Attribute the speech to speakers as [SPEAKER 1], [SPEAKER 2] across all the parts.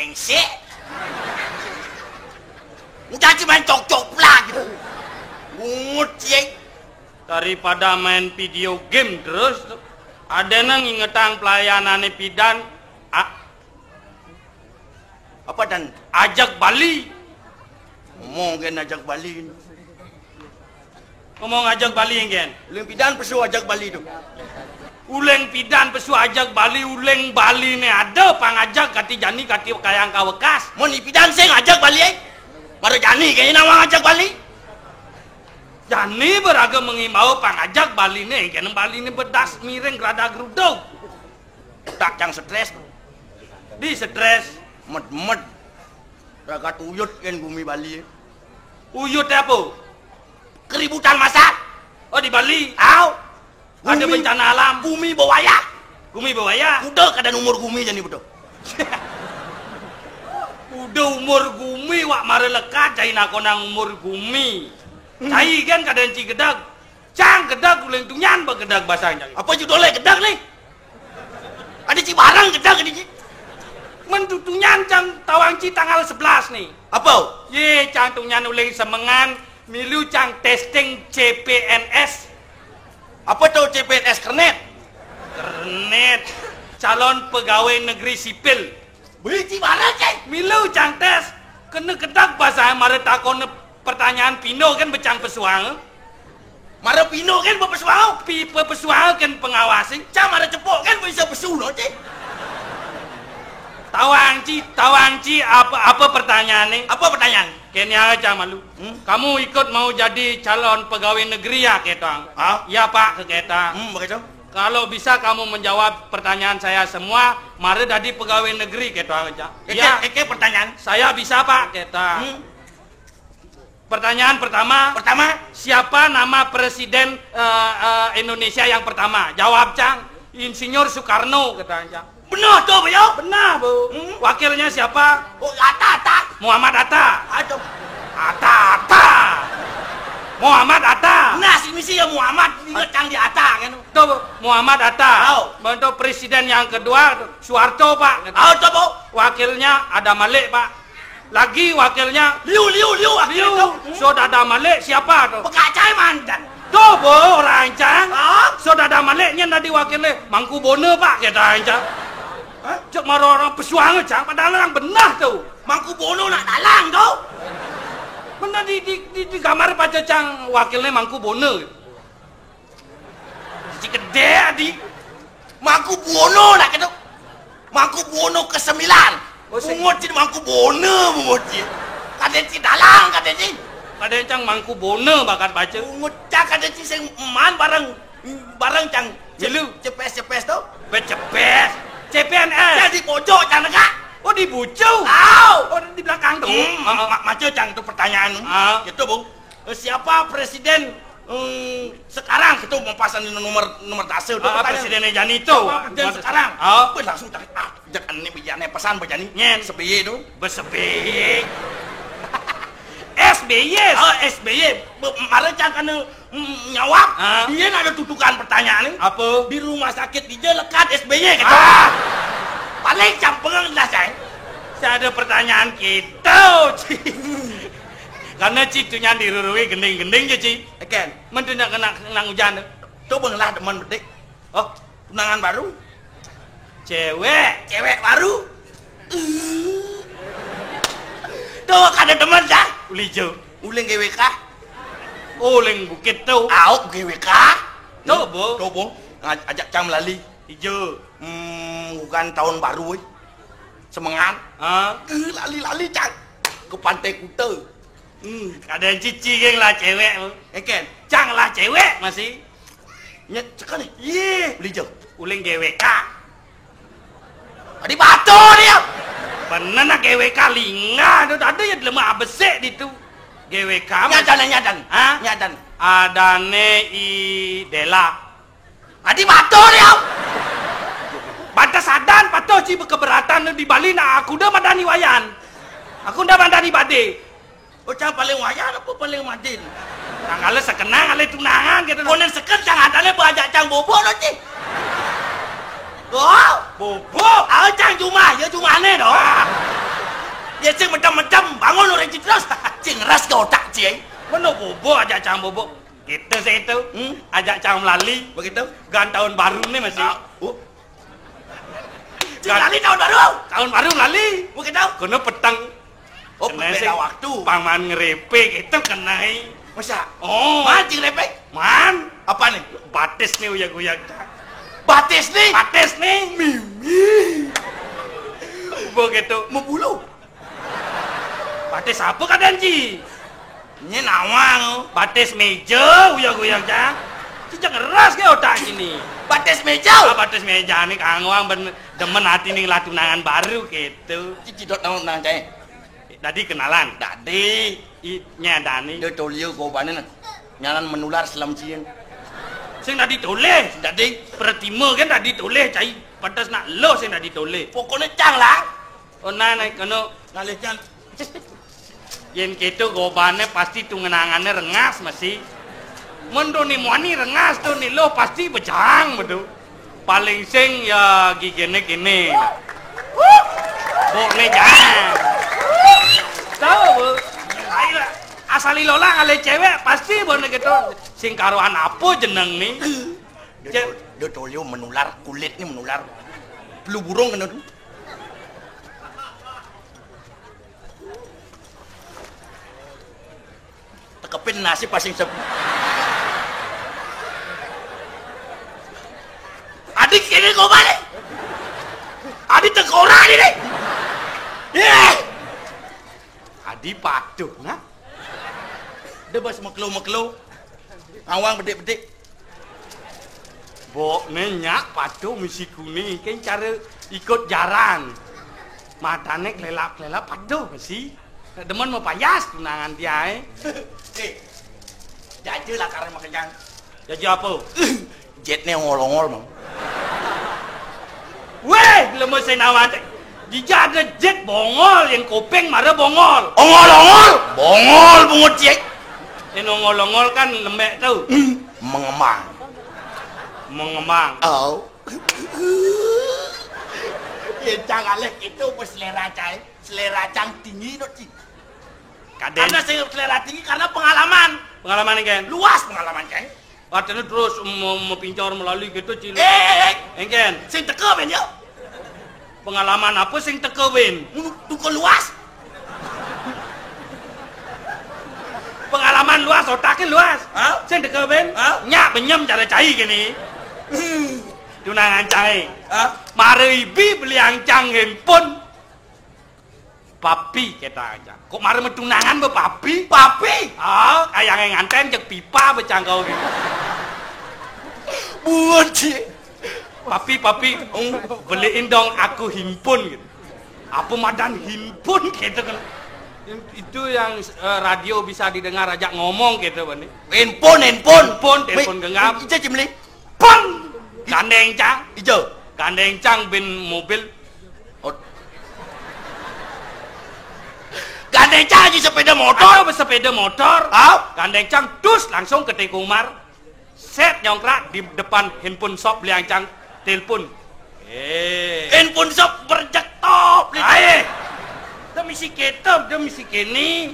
[SPEAKER 1] brengsek. Udah cuma cok-cok pula gitu. Bungut cik.
[SPEAKER 2] Daripada main video game terus, ada nang ingetang pelayanan pidan.
[SPEAKER 1] Apa dan
[SPEAKER 2] Ajak Bali.
[SPEAKER 1] ngomong kan ajak Bali.
[SPEAKER 2] Ngomong ajak Bali kan.
[SPEAKER 1] Uleng pidan pesu ajak Bali tu.
[SPEAKER 2] Uleng pidan pesu ajak Bali, uleng Bali ni ada pangajak kati jani kati kayang kawekas.
[SPEAKER 1] Mau ni pidan saya ngajak Bali Baru jani kayaknya nama ngajak Bali.
[SPEAKER 2] Jani beragam mengimbau pangajak Bali ni, kan Bali ni bedas miring gerada geruduk.
[SPEAKER 1] Tak cang stres.
[SPEAKER 2] Di stres.
[SPEAKER 1] Med ragat uyut kan bumi Bali.
[SPEAKER 2] Uyut apa?
[SPEAKER 1] Keributan masak.
[SPEAKER 2] Oh di Bali.
[SPEAKER 1] Au.
[SPEAKER 2] Ada bencana alam.
[SPEAKER 1] Bumi bawaya.
[SPEAKER 2] Bumi bawaya.
[SPEAKER 1] Udah kada umur bumi jadi betul.
[SPEAKER 2] Udah umur gumi wak mare lekat cai nak konang umur gumi. Cai kan kada enci gedag. Cang gedag uleng tunyan ba gedag basahnya.
[SPEAKER 1] Apa judulnya gedak nih? Ada Cibarang gedak ini.
[SPEAKER 2] Mentutunyan cang tawangci tanggal 11 nih.
[SPEAKER 1] Apa?
[SPEAKER 2] Ye cang tunyan uleng semengan milu cang testing CPNS.
[SPEAKER 1] Apa tuh CPNS kernet?
[SPEAKER 2] Kernet calon pegawai negeri sipil.
[SPEAKER 1] Beli Cibarang cek.
[SPEAKER 2] Milu cang tes kena gedak bahasa mare takon pertanyaan pino kan becang pesuang.
[SPEAKER 1] Mara pino kan berpesuau.
[SPEAKER 2] Pesuang kan pengawasin.
[SPEAKER 1] Cang mara cepok kan bisa pesu no cek.
[SPEAKER 2] Tawangci apa pertanyaannya?
[SPEAKER 1] Apa pertanyaan?
[SPEAKER 2] Kenya aja malu. Kamu ikut mau jadi calon pegawai negeri ya ketang? Ya pak ke kita.
[SPEAKER 1] Begitu.
[SPEAKER 2] Kalau bisa kamu menjawab pertanyaan saya semua, mari jadi pegawai negeri ketang aja.
[SPEAKER 1] Ya. Pertanyaan.
[SPEAKER 2] Saya bisa pak ketang. Pertanyaan pertama. Siapa nama presiden Indonesia yang pertama? Jawab cang. Insinyur Soekarno katanya.
[SPEAKER 1] Benar tuh, Bayo?
[SPEAKER 2] Benar, Bu. Wakilnya siapa?
[SPEAKER 1] Oh, Atta.
[SPEAKER 2] Muhammad Atta.
[SPEAKER 1] Aduh.
[SPEAKER 2] Atta. Muhammad Atta.
[SPEAKER 1] Nah, si misi ya Muhammad ingat cang di Atta kan.
[SPEAKER 2] Tuh, Muhammad Atta.
[SPEAKER 1] Tahu.
[SPEAKER 2] Bentuk presiden yang kedua Soeharto, Pak.
[SPEAKER 1] Tahu tuh, Bu.
[SPEAKER 2] Wakilnya ada Malik, Pak. Lagi wakilnya
[SPEAKER 1] Liu.
[SPEAKER 2] Saudara Malik siapa tuh?
[SPEAKER 1] Pekacai mandan.
[SPEAKER 2] Tuh, Bu, orang cang. Saudara Maliknya tadi wakilnya Mangkubono, Pak, kita cang. Cek marah orang pesuang cang, padahal orang benar tuh.
[SPEAKER 1] Mangkubono nak dalang tuh.
[SPEAKER 2] Benar di kamar baca cang wakilnya Mangkubono. Si gede adi.
[SPEAKER 1] Mangkubono nak gitu. Mangkubono ke-9. Bungut si Mangkubono bungut si. Kaden si dalang kaden si.
[SPEAKER 2] Kaden cang Mangkubono bakat baca.
[SPEAKER 1] Bungut cang kaden si sing eman barang cang.
[SPEAKER 2] Jelu
[SPEAKER 1] Cepes tuh.
[SPEAKER 2] Cepes. CPNS.
[SPEAKER 1] Jadi pojok cang negak.
[SPEAKER 2] Oh di bucu.
[SPEAKER 1] Oh
[SPEAKER 2] di belakang tuh.
[SPEAKER 1] Macam cang itu pertanyaan.
[SPEAKER 2] Gitu,
[SPEAKER 1] Bung. Siapa presiden sekarang itu mau pasang nomor tase itu
[SPEAKER 2] presidennya Jani itu.
[SPEAKER 1] Presiden sekarang. Langsung cari jangan ini bijane pesan bejani.
[SPEAKER 2] Nyen
[SPEAKER 1] SBY itu.
[SPEAKER 2] SBY. SBY.
[SPEAKER 1] SBY. Mare cang kan nyawab. Dia ada tutukan pertanyaan nih.
[SPEAKER 2] Apa?
[SPEAKER 1] Di rumah sakit dia lekat SBY gitu. Paling campeng lah saya.
[SPEAKER 2] Saya ada pertanyaan gitu, Ci. Karena citunya dirurui gending-gending ya, Ci.
[SPEAKER 1] Ken,
[SPEAKER 2] mentindak kena hujan.
[SPEAKER 1] Coba ngelah demen bedik. Oh, tunangan baru.
[SPEAKER 2] Cewek
[SPEAKER 1] baru. Tuh kada demen dah.
[SPEAKER 2] Ulijo.
[SPEAKER 1] Uleng GWK.
[SPEAKER 2] Uleng bukit tuh.
[SPEAKER 1] Au GWK.
[SPEAKER 2] Tuh, Bu.
[SPEAKER 1] Ajak cang melali.
[SPEAKER 2] Ijo.
[SPEAKER 1] Bukan tahun baru, semangat. Lali cang ke Pantai Kuta.
[SPEAKER 2] Kadang cici geng lah cewek.
[SPEAKER 1] Ken,
[SPEAKER 2] cang lah cewek masih.
[SPEAKER 1] Nyet cekal nih. Iya. Beli jauh.
[SPEAKER 2] Uleng GWK.
[SPEAKER 1] Di batu dia.
[SPEAKER 2] Bener nak GWK linga. Ada yang lemah besek di tu. GWK.
[SPEAKER 1] Nyadan. Nyadan.
[SPEAKER 2] Adane i Dela.
[SPEAKER 1] Di batu dia.
[SPEAKER 2] Batas adan patuh ci keberatan di Bali nak aku dah madani wayan. Aku dah madani bade.
[SPEAKER 1] Oh cang paling wayan apa paling madin?
[SPEAKER 2] Tanggal sekenang ale tunangan gitu.
[SPEAKER 1] Konen seken cang adane bajak cang bobo lo ci. Oh,
[SPEAKER 2] bobo.
[SPEAKER 1] Cang cuma ya cumane doh. Cik terus. Cik ngeras ke otak Cik.
[SPEAKER 2] Mana bobo ajak cang bobo. Kita itu ajak cang melali.
[SPEAKER 1] Begitu?
[SPEAKER 2] Gan tahun baru nih masih.
[SPEAKER 1] Cik lali tahun baru.
[SPEAKER 2] Tahun baru lali.
[SPEAKER 1] Begitu?
[SPEAKER 2] Kena petang.
[SPEAKER 1] Oh, berbeda waktu.
[SPEAKER 2] Paman ngerepe gitu kena.
[SPEAKER 1] Masa?
[SPEAKER 2] Oh.
[SPEAKER 1] Man, Cik repek?
[SPEAKER 2] Man.
[SPEAKER 1] Apa nih?
[SPEAKER 2] Batis nih uyak-uyak.
[SPEAKER 1] Batis nih?
[SPEAKER 2] Batis nih.
[SPEAKER 1] Mimi.
[SPEAKER 2] Begitu.
[SPEAKER 1] Mau bulu?
[SPEAKER 2] Batis apa kadang Ci?
[SPEAKER 1] Ini nawang.
[SPEAKER 2] Batis meja uyak-uyak cang. Cicak ngeras ke otak ini.
[SPEAKER 1] Batis meja?
[SPEAKER 2] Batis meja nih kangwang demen hati nih lah tunangan baru gitu.
[SPEAKER 1] Cici dot nang cai.
[SPEAKER 2] Tadi kenalan.
[SPEAKER 1] Tadi.
[SPEAKER 2] Nyadani.
[SPEAKER 1] Dia tolio korbannya nyalan menular selam cien.
[SPEAKER 2] Sing tadi toleh.
[SPEAKER 1] Tadi.
[SPEAKER 2] Pertima kan tadi toleh cai. Patas nak lo sing tadi toleh.
[SPEAKER 1] Pokoknya cang lah.
[SPEAKER 2] Oh naik kono.
[SPEAKER 1] Ngalih cang.
[SPEAKER 2] Yen gitu gobane pasti tungenangannya rengas masih. Mendo nih muani rengas tuh nih lo pasti bejang betul. Paling sing ya gigene kene. Bok nih jangan. Tahu bu? Ayolah asal lola ngale cewek pasti bono gitu. Sing karuan apa jeneng nih?
[SPEAKER 1] Dia tolio menular kulit nih menular. Flu burung kena tuh. Tekepin nasi pasing sep. Adik kini kau balik. Adik tengkorak ini. Adi patuh, nah. Dia bas meklo-meklo. Awang bedik-bedik.
[SPEAKER 2] Bok nenyak patuh misi kuning. Kan cara ikut jaran. Matane kelelap-kelelap patuh misi. Demen mau payas tunangan dia
[SPEAKER 1] Jaja lah karena makanya.
[SPEAKER 2] Jaja apa?
[SPEAKER 1] Jetnya ngolong-ngol bang.
[SPEAKER 2] Weh, lemes saya nawan. Dia ada jet bongol yang kopeng marah bongol.
[SPEAKER 1] Ongol-ongol, bongol bungut cek.
[SPEAKER 2] Yang ongol-ongol kan lembek tau.
[SPEAKER 1] Mengemang.
[SPEAKER 2] Mengemang.
[SPEAKER 1] Oh. Ya jangan alih itu selera cai. Selera cang tinggi dok cik. Karena saya selera tinggi karena pengalaman.
[SPEAKER 2] Pengalaman ini kan?
[SPEAKER 1] Luas pengalaman cai.
[SPEAKER 2] Artinya terus mau pincor melalui gitu cik. Engken.
[SPEAKER 1] Sing teka ben ya.
[SPEAKER 2] Pengalaman apa sing teka ben?
[SPEAKER 1] Tuku luas.
[SPEAKER 2] Pengalaman luas, otaknya luas.
[SPEAKER 1] Hah?
[SPEAKER 2] Sing teka ben?
[SPEAKER 1] Hah?
[SPEAKER 2] Nyak benyem cara cai gini. Tunangan cai.
[SPEAKER 1] Hah?
[SPEAKER 2] Mari ibi beli ancang handphone. Papi kita aja. Kok mari tunangan be papi?
[SPEAKER 1] Papi?
[SPEAKER 2] Ah, kayak yang nganten cek pipa becangkau gitu.
[SPEAKER 1] Buat cik.
[SPEAKER 2] Papi, beliin dong aku handphone gitu. Apa madan handphone gitu kan? Itu yang radio bisa didengar ajak ngomong gitu bani.
[SPEAKER 1] Handphone.
[SPEAKER 2] Telepon genggam.
[SPEAKER 1] Ijo cimli.
[SPEAKER 2] Pon. Gandeng cang.
[SPEAKER 1] Ijo.
[SPEAKER 2] Gandeng cang bin mobil.
[SPEAKER 1] Gandeng cang aja sepeda motor.
[SPEAKER 2] Atau bersepeda motor. Gandeng cang dus langsung ke Tekumar. Set nyongkrak di depan handphone shop beli ancang telepon.
[SPEAKER 1] Handphone shop berjektok.
[SPEAKER 2] Aye. Demi si ketop, demi si kini.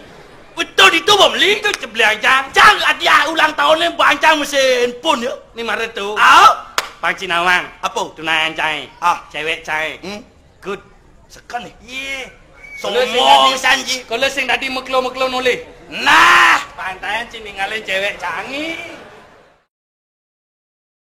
[SPEAKER 1] Betul itu beli.
[SPEAKER 2] Itu beli ancang.
[SPEAKER 1] Cang dia ulang tahunnya bancang mesin handphone ya.
[SPEAKER 2] Ini Maret tuh. Panci nawang.
[SPEAKER 1] Apa?
[SPEAKER 2] Tunangan cai. Cewek cai. Good.
[SPEAKER 1] Sekan nih.
[SPEAKER 2] Iya.
[SPEAKER 1] Sombong sanji.
[SPEAKER 2] Kalau sing tadi meklo-meklo noleh.
[SPEAKER 1] Nah,
[SPEAKER 2] pantai cini ngalih cewek canggih.